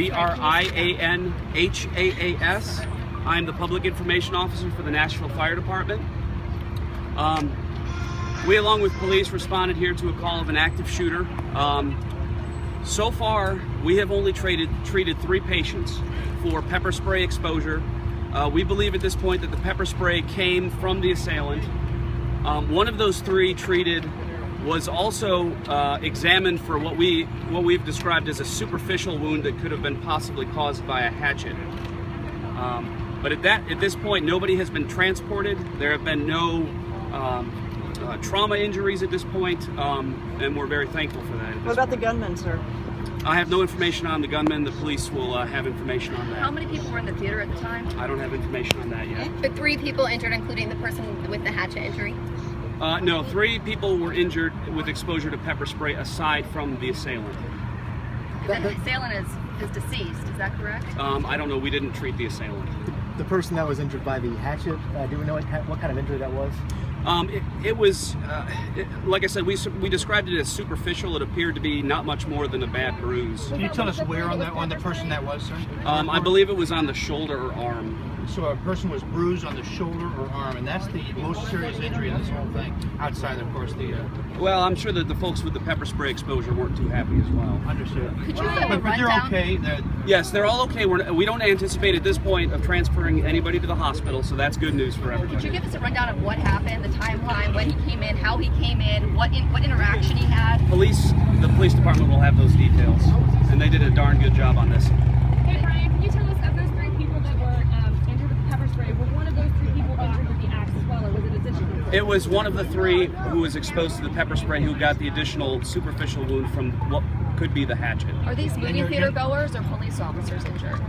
Brianhaas. I'm the Public Information Officer for the Nashville Fire Department. We, along with police, responded here to a call of an active shooter. So far, we have only treated 3 patients for pepper spray exposure. We believe at this point that the pepper spray came from the assailant. One of those 3 treated was also examined for what we've described as a superficial wound that could have been possibly caused by a hatchet. But at this point, nobody has been transported. There have been no trauma injuries at this point, and we're very thankful for that. What about the gunman, sir? I have no information on the gunman. The police will have information on that. How many people were in the theater at the time? I don't have information on that yet. But 3 people injured, including the person with the hatchet injury? No, 3 people were injured with exposure to pepper spray aside from the assailant. The assailant is deceased, is that correct? I don't know. We didn't treat the assailant. The person that was injured by the hatchet, do we know what kind of injury that was? It was, like I said, we described it as superficial. It appeared to be not much more than a bad bruise. Can you tell us where on the person that was, sir? I believe it was on the shoulder or arm. So a person was bruised on the shoulder or arm, and that's the most serious injury in this whole thing, outside, of course, the... Well, I'm sure that the folks with the pepper spray exposure weren't too happy as well. Understood. Could you give a But they're rundown? okay? Yes, they're all okay. We don't anticipate at this point of transferring anybody to the hospital, so that's good news for everybody. Could you give us a rundown of what happened, the timeline, when he came in, how he came in, what interaction he had? The police department will have those details, and they did a darn good job on this. Hey Brian, can you tell us of those 3 people that were injured with the pepper spray, was one of those 3 people injured with the axe as well, or was it additional? It was one of the 3 who was exposed to the pepper spray who got the additional superficial wound from what could be the hatchet. Are these movie theater goers or police officers injured?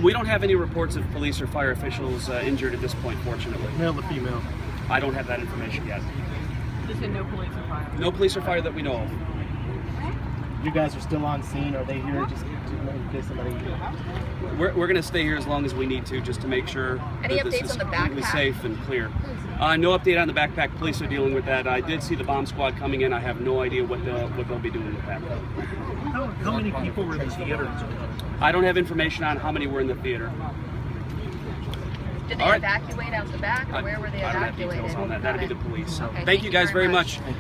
We don't have any reports of police or fire officials injured at this point, fortunately. Male or female? I don't have that information yet. You said no police or fire. No police or fire that we know of. You guys are still on scene? Are they here just in case somebody... We're going to stay here as long as we need to, just to make sure Any that this updates is on the completely backpack? safe and clear. No update on the backpack. Police are dealing with that. I did see the bomb squad coming in. I have no idea what they'll be doing with that. How many people were in the theater? I don't have information on how many were in the theater. Did they evacuate out the back, or where were they I don't have evacuated? details on that. That'd be the police. So, Okay, thank you guys very much.